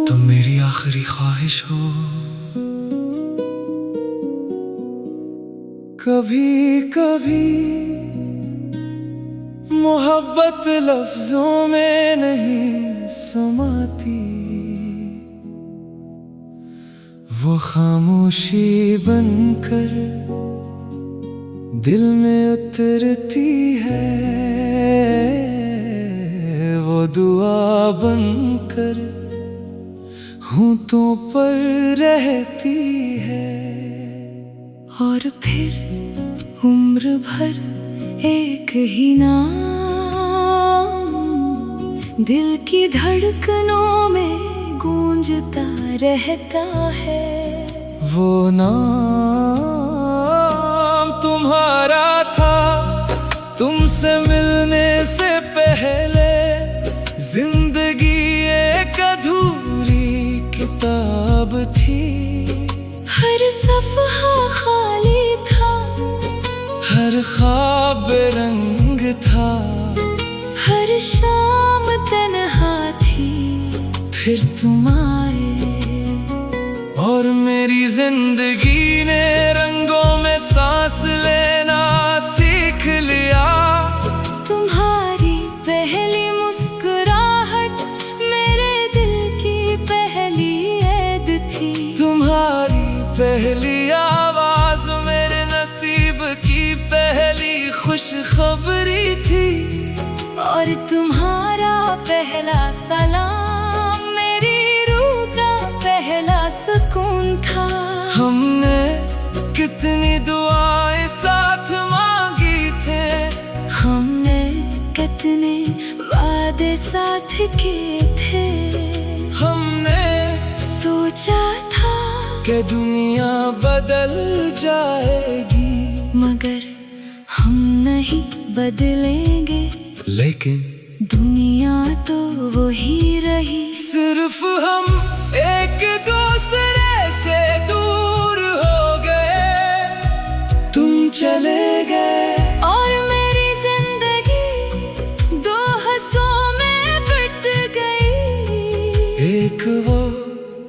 तुम मेरी आखिरी ख्वाहिश हो। कभी कभी मोहब्बत लफ्जों में नहीं समाती, वो खामोशी बनकर दिल में उतरती है, वो दुआ बनकर होंठों पर रहती है। और फिर उम्र भर एक ही नाम दिल की धड़कनों में गूंजता रहता है। वो नाम तुम्हारा था, तुमसे मिलने से पहले जिंदगी एक अधूरी किताब थी। हर सफ़हा खाली था, हर ख्वाब रंग था, हर शाम तन्हा थी। फिर तुम आए और मेरी जिंदगी ने रंगों में सांस लेना सीख लिया। तुम्हारी पहली मुस्कुराहट मेरे दिल की पहली ऐद थी। तुम्हारी पहली आवाज मेरे नसीब की पहली खुशखबरी थी। और तुम्हारा पहला सलाम मेरी रूह का पहला सुकून था। हमने कितनी दुआएं साथ मांगी थे, हमने कितने वादे साथ किए थे। हमने सोचा था कि दुनिया बदल जाएगी, मगर हम नहीं बदलेंगे। लेकिन दुनिया तो वही रही। सिर्फ हम एक दूसरे से दूर हो गए, तुम चले गए और मेरी जिंदगी दो हंसों में बट गई। एक वो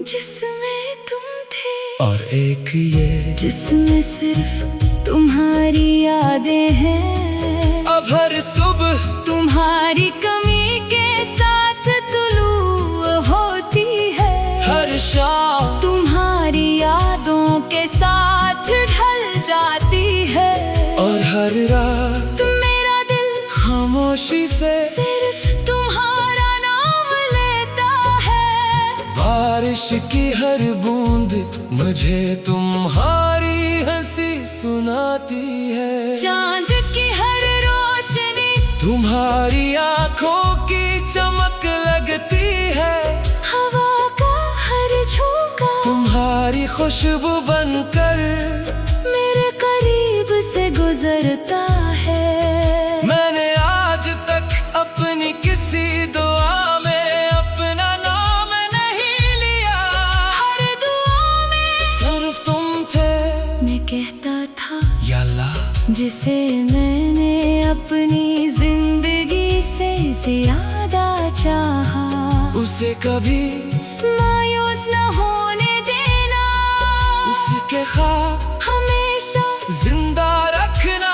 जिसमें तुम थे और एक ये, जिसमें सिर्फ तुम्हारी यादें हैं। अब हर सुबह तुम्हारी कमी के साथ तुलू होती है। हर शाम तुम्हारी यादों के साथ ढल जाती है। और हर रात मेरा दिल खामोशी से सिर्फ तुम्हारा नाम लेता है। बारिश की हर बूंद मुझे तुम्हारी हंसी सुनाती है। चांद की हर रोशनी तुम्हारी आंखों की चमक लगती है। हवा का हर झोंका तुम्हारी खुशबू बनकर मेरे करीब से गुजरता है। मैंने आज तक अपनी किसी दुआ में अपना नाम नहीं लिया। हर दुआ में सिर्फ तुम थे। मैं कहता था या अल्लाह, जिसे मैंने अपनी जिंदगी से ज्यादा चाहा, उसे कभी मायूस न होने देना। उसके ख्वाब हमेशा जिंदा रखना,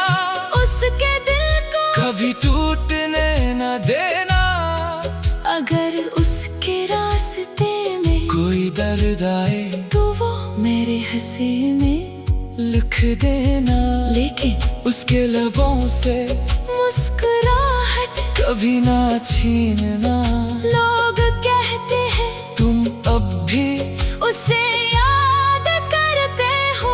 उसके दिल को कभी टूटने न देना। अगर उसके रास्ते में कोई दर्द आए तो वो मेरे हंसी में लिख देना। लेकिन उसके लबों से मुस्कुराहट कभी ना छीनना। लोग कहते हैं तुम अब भी उसे याद करते हो।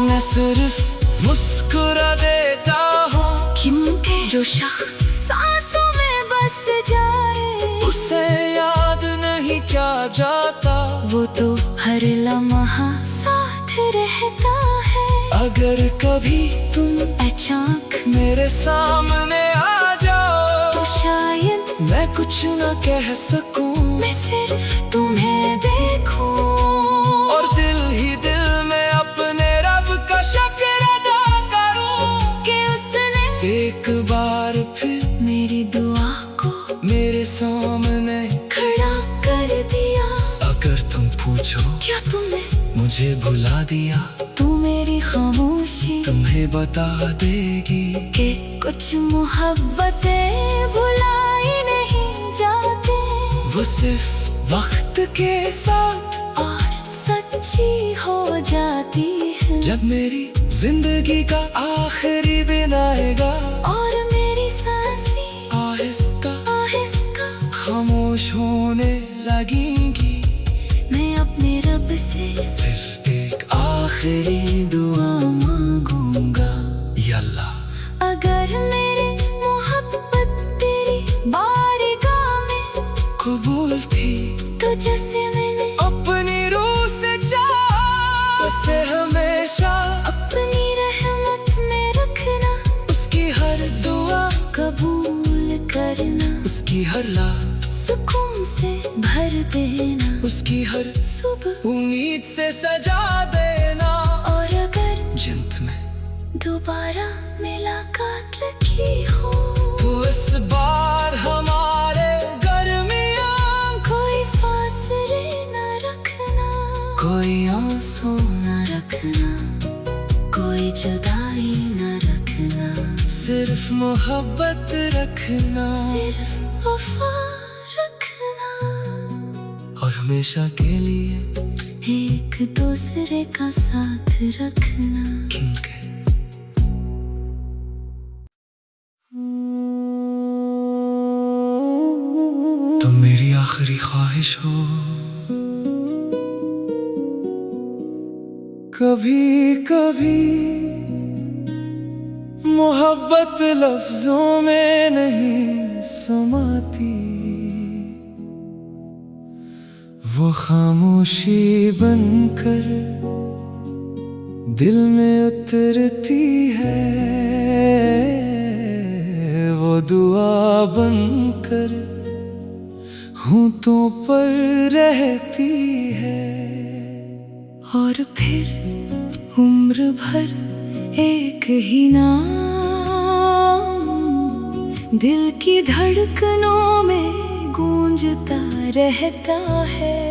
मैं सिर्फ मुस्कुरा देता हूँ, क्योंकि जो शख्स सांसों में बस जाए उसे याद नहीं क्या जाता। वो तो हर लम्हा साथ रहता है। अगर कभी तुम अचानक मेरे सामने आ जाओ तो शायद मैं कुछ न कह सकूं। मैं सिर्फ तुम्हें देखूं और दिल ही दिल में अपने रब का शुक्र अदा करूं कि उसने एक बार फिर मेरी दुआ को मेरे सामने खड़ा कर दिया। अब मुझे भुला दिया। तू मेरी खामोशी तुम्हें बता देगी कि कुछ मोहब्बतें भुलाई नहीं जाते, वो सिर्फ वक्त के साथ और सच्ची हो जाती है। जब मेरी जिंदगी का आखिरी दिन आएगा और मेरी सांसें आहिस्ता आहिस्ता खामोश होने लगेंगी, मैं अपने रब से सिर्फ एक आखिरी दुआ मांगूंगा, या अल्लाह अगर मेरी मोहब्बत तेरी बारगाह में कबूल थी तो जैसे मैंने अपनी रूह से चाहा, उसे हमेशा अपनी रहमत में रखना, उसकी हर दुआ कबूल करना, उसकी हर लाज सुकून से भर देना, उसकी हर सुबह उम्मीद से सजा देना। और अगर जिंद में दोबारा मुलाकात लगी हो तो इस बार हमारे दरमियां कोई फासले न रखना, कोई आंसू न रखना, कोई जुदाई न रखना, सिर्फ मोहब्बत रखना सिर्फ वफा रखना, और हमेशा के लिए एक दूसरे का साथ रखना। क्योंकि तुम मेरी आखिरी ख्वाहिश हो। कभी कभी मोहब्बत लफ्जों में नहीं समाती, वो खामोशी बनकर दिल में उतरती है, वो दुआ बनकर होंठों पर रहती है। और फिर उम्र भर एक ही नाम दिल की धड़कनों में गूंजता रहता है,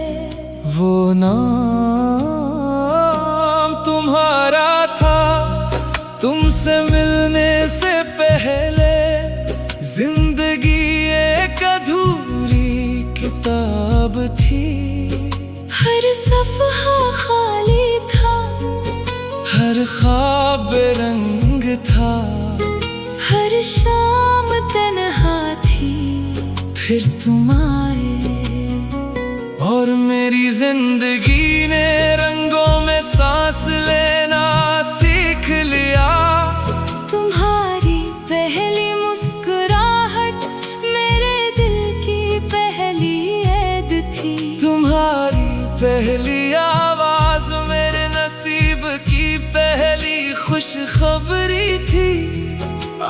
वो नाम तुम्हारा था, तुमसे मिलने से पहले जिंदगी एक अधूरी किताब थी। हर सफ़हा खाली था, हर ख्वाब बेरंग था, हर शाम तन्हा थी, फिर तुम आए और मेरी जिंदगी ने रंगों में सांस लेना सीख लिया। तुम्हारी पहली मुस्कुराहट मेरे दिल की पहली ऐद थी, तुम्हारी पहली आवाज मेरे नसीब की पहली खुशखबरी थी,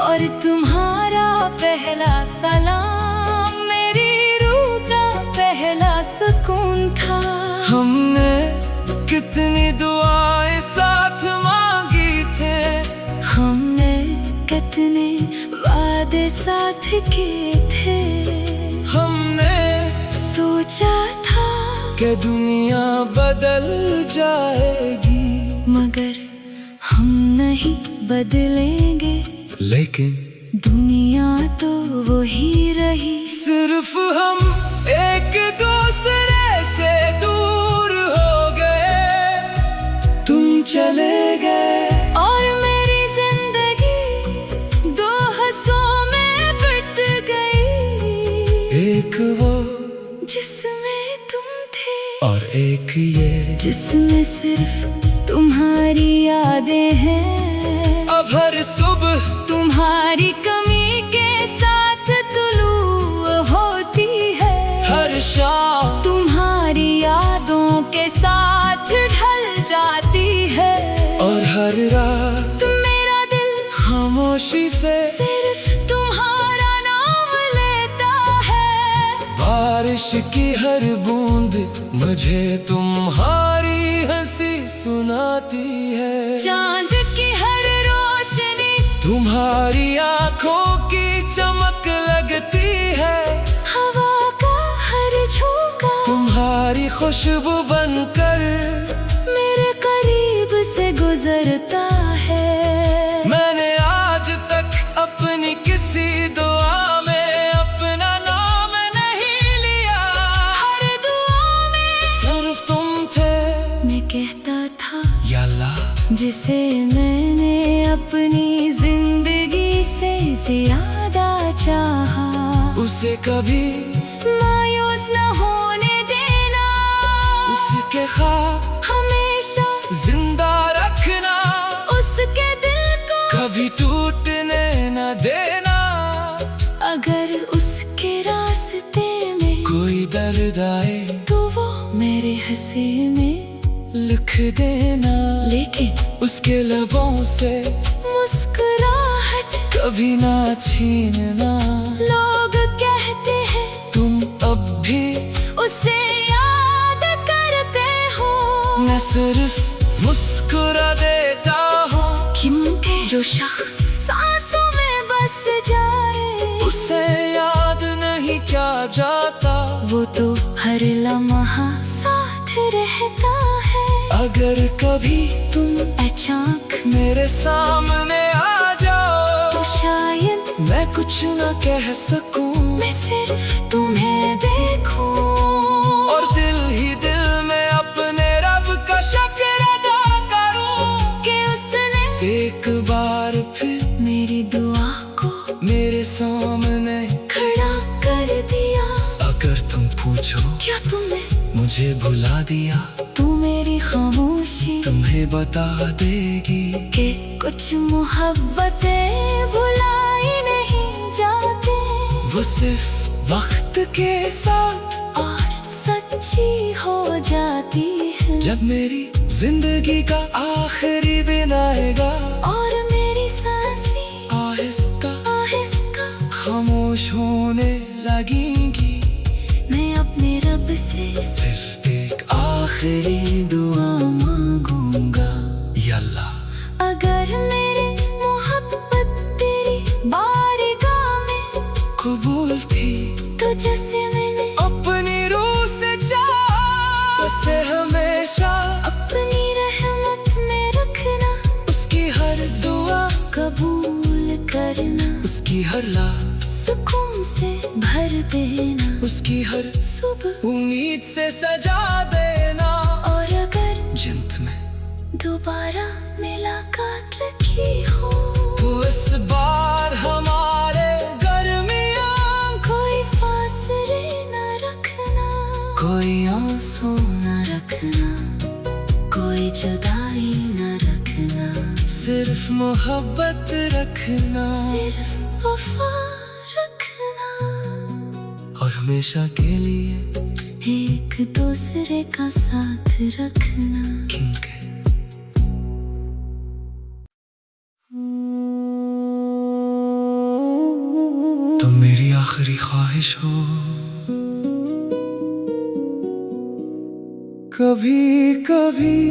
और तुम्हारा पहला सलाम मेरी रूह का पहला सुकून था। हमने कितनी दुआएं साथ मांगी थे, हमने कितने वादे साथ किए थे, हमने सोचा था कि दुनिया बदल जाएगी, मगर हम नहीं बदलेंगे, लेकिन दुनिया तो वही रही। सिर्फ हम एक दूसरे से दूर हो गए, तुम चले गए और मेरी जिंदगी दो हंसों में बट गई, एक वो जिसमें तुम थे और एक ये, जिसमें सिर्फ तुम्हारी यादें हैं। अब हर सुबह तुम्हारी कमी के साथ तुलू होती है, हर शाम तुम्हारी यादों के साथ ढल जाती है, और हर रात मेरा दिल खामोशी से सिर्फ तुम्हारा नाम लेता है। बारिश की हर बूंद मुझे तुम्हारी हंसी सुनाती है, चांद की हर रोशनी तुम्हारी आंखों की चमक लगती है, हवा का हर झोंका तुम्हारी खुशबू बनकर मेरे उसे कभी मायूस न होने देना, उसके ख्वाब हमेशा जिंदा रखना, उसके दिल को कभी टूटने न देना। अगर उसके रास्ते में कोई दर्द आए तो वो मेरे हंसी में लिख देना, लेकिन उसके लबों से मुस्कुराहट कभी ना छीनना। लोग कहते हैं तुम अब भी उसे याद करते हो, मैं सिर्फ मुस्कुरा देता हूँ। क्योंकि जो शख्स सांसों में बस जाए उसे याद नहीं क्या जाता, वो तो हर लम्हा साथ रहता है। अगर कभी तुम अचानक मेरे सामने आ जाओ तो शायद मैं कुछ न कह सकूं, मैं सिर्फ तुम्हें देखूं और दिल ही दिल में अपने रब का शुक्र अदा करूं कि उसने एक बार फिर मेरी दुआ को मेरे सामने खड़ा कर दिया। अगर तुम पूछो क्या तुमने मुझे भुला दिया, तू मेरी खामोशी तुम्हें बता देगी कि कुछ मोहब्बतें भुलाई नहीं जाते वो सिर्फ वक्त के साथ और सच्ची हो जाती है। जब मेरी जिंदगी का आखिरी दिन आएगा और मेरी सांसें आहिस्ता आहिस्ता खामोश होने लगेंगी, मैं अपने रब से सिर्फ एक आखिरी दुआ मांगूंगा, या अल्लाह अगर मेरी मोहब्बत तेरी बारगाह में कबूल थी तो जैसे मैंने अपनी रूह से चाहा, उसे हमेशा अपनी रहमत में रखना, उसकी हर दुआ कबूल करना, उसकी हर ला सुकून से भर देना, उसकी हर सुबह उम्मीद से सजा देना। और अगर जिंद में दोबारा मुलाकात लगी हो तो इस बार हमारे दरमियां कोई फासले न रखना, कोई आंसू न रखना, कोई जुदाई न रखना, सिर्फ मोहब्बत रखना सिर्फ वफा रखना, और हमेशा के लिए एक दूसरे का साथ रखना। क्योंकि तुम मेरी आखिरी ख्वाहिश हो, कभी कभी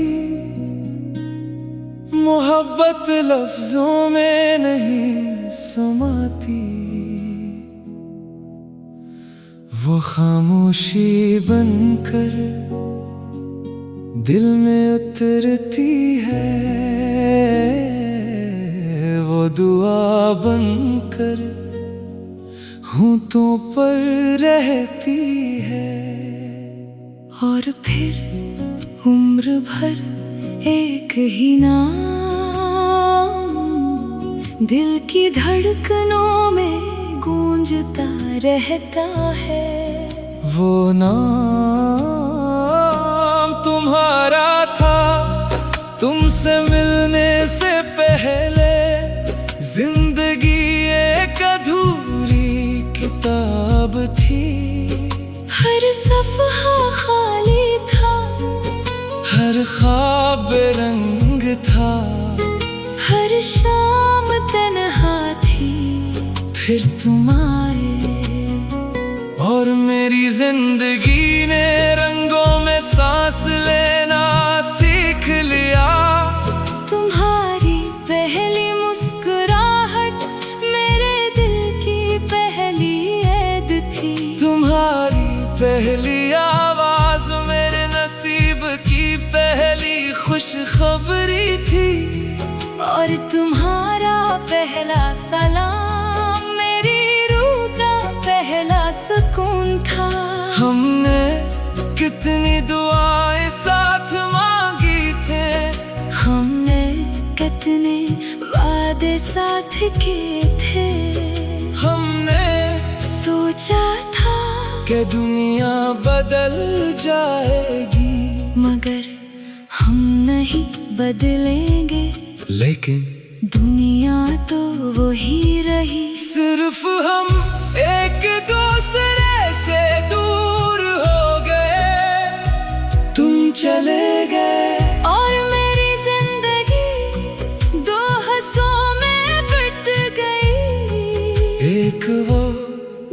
मोहब्बत लफ्जों में नहीं समाती, वो खामोशी बनकर दिल में उतरती है, वो दुआ बनकर होंठों पर रहती है। और फिर उम्र भर एक ही नाम दिल की धड़कनों में गूंजता रहता है। वो नाम तुम्हारा था, तुमसे मिलने से पहले जिंदगी एक अधूरी किताब थी। हर सफ़हा खाली था, हर ख्वाब रंग था, हर शाम तन्हा थी, फिर तुम आए और मेरी जिंदगी ने रंगों में सांस लेना सीख लिया। तुम्हारी पहली मुस्कुराहट मेरे दिल की पहली ऐद थी, तुम्हारी पहली आवाज मेरे नसीब की पहली खुशखबरी थी। और तुम्हारा पहला सलाम मेरी रूह का पहला सुकून था। हमने कितनी दुआएं साथ मांगी थे, हमने कितने वादे साथ किए थे, हमने सोच सोचा था कि दुनिया बदल जाएगी, मगर हम नहीं बदलेंगे। लेकिन दुनिया तो वही रही। सिर्फ हम एक दूसरे से दूर हो गए, तुम चले गए और मेरी जिंदगी दो हिस्सों में बट गई। एक वो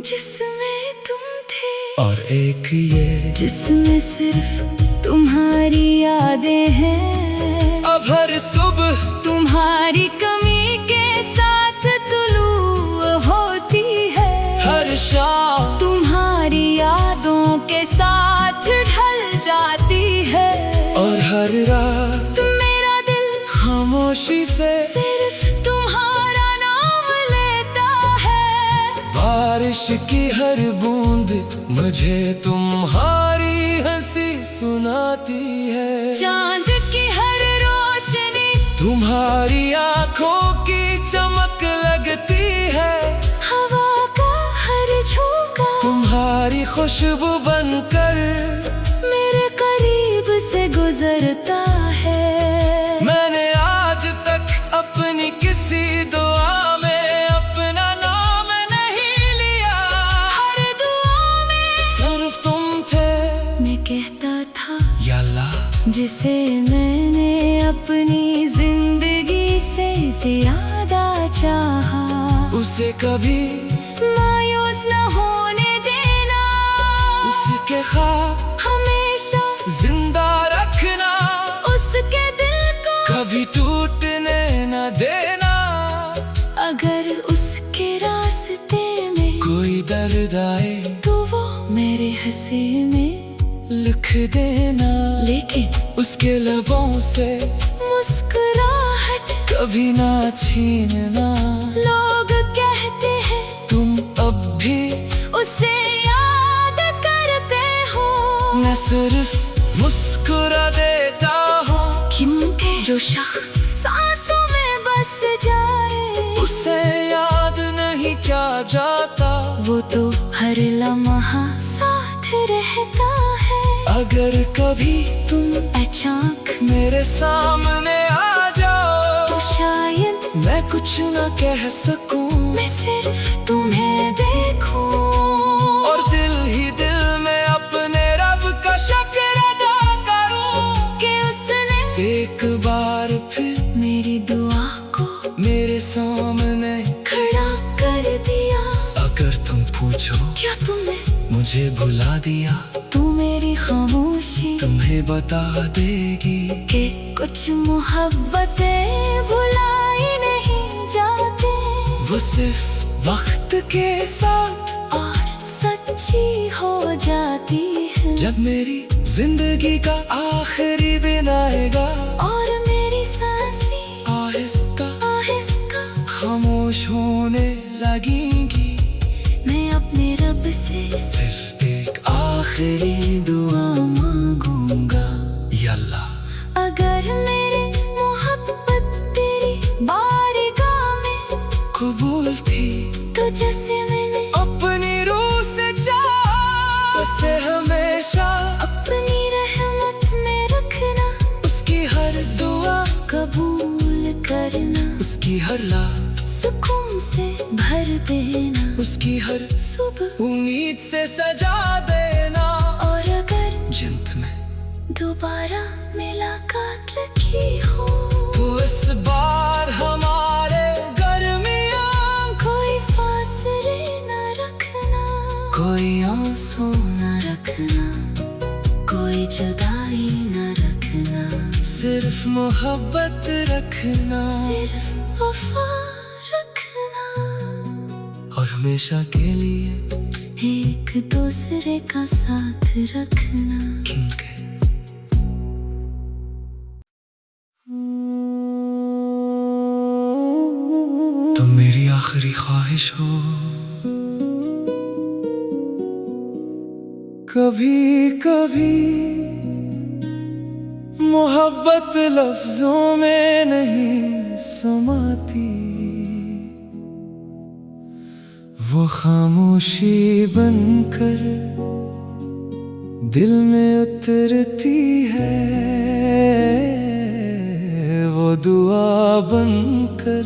जिसमें तुम थे और एक ये, जिसमें सिर्फ तुम्हारी यादें हैं। अब हर सुबह तुम्हारी कमी के साथ तुलू होती है, हर शाम तुम्हारी यादों के साथ ढल जाती है। और हर रात मेरा दिल खामोशी से सिर्फ तुम्हारा नाम लेता है। बारिश की हर बूंद मुझे तुम्हारी हंसी सुनाती है। चांद की हर रोशनी तुम्हारी आंखों की चमक लगती है। हवा का हर झोंका तुम्हारी खुशबू बनकर मेरे करीब से गुजरता है। मैंने आज तक अपनी किसी दुआ में अपना नाम नहीं लिया, हर दुआ में सिर्फ तुम थे। मैं कहता था या अल्लाह, जिसे मैंने अपनी जिंदगी से ज्यादा चाहा, उसे कभी मायूस न होने देना। उसके ख्वाब हमेशा जिंदा रखना, उसके दिल को कभी टूटने न देना। अगर उसके रास्ते में कोई दर्द आए तो वो मेरे हंसी में लिख देना, लेकिन उसके लबों से मुस्कुराहट कभी ना छीनना। लोग कहते हैं तुम अब भी उसे याद करते हो, मैं सिर्फ मुस्कुरा देता हूँ। क्योंकि जो शख्स सांसों में बस जाए उसे याद नहीं क्या जाता, वो तो हर लम्हा साथ रहता है। अगर कभी तुम अचानक मेरे सामने आ जाओ तो शायद मैं कुछ न कह सकूं, मैं सिर्फ तुम्हें देखूं और दिल ही दिल में अपने रब का शुक्र अदा करूं कि उसने एक बार फिर मेरी दुआ को मेरे सामने खड़ा कर दिया। अगर तुम पूछो क्या तुमने मुझे भुला दिया, तू मेरी खामोशी तुम्हें बता देगी कि कुछ मोहब्बतें भुलाई नहीं जाते, वो सिर्फ वक्त के साथ और सच्ची हो जाती है। जब मेरी जिंदगी का आखिरी दिन आएगा और मेरी सांसें आहिस्ता आहिस्ता खामोश होने लगेंगी, मैं अपने रब से सिर्फ एक आखिरी दुआ मांगूंगा। या अल्लाह, अगर मेरी मोहब्बत तेरी बारगाह में कबूल थी तो जैसे मैंने अपनी रूह से चाहा, उसे हमेशा अपनी रहमत में रखना, उसकी हर दुआ कबूल करना, उसकी हर लाज सुकून से भर देना, उसकी हर सुबह उम्मीद से सजा देना। और अगर जिंद में दोबारा मुलाकात लगी हो तो इस बार हमारे दरमियां कोई फासले न रखना, कोई आंसू न रखना, कोई जुदाई न रखना, सिर्फ मोहब्बत रखना सिर्फ वफा रखना, और हमेशा के लिए एक दूसरे का साथ रखना। क्योंकि तुम मेरी आखिरी ख्वाहिश हो। कभी कभी मोहब्बत लफ्जों में नहीं समाती, वो खामोशी बनकर दिल में उतरती है, वो दुआ बनकर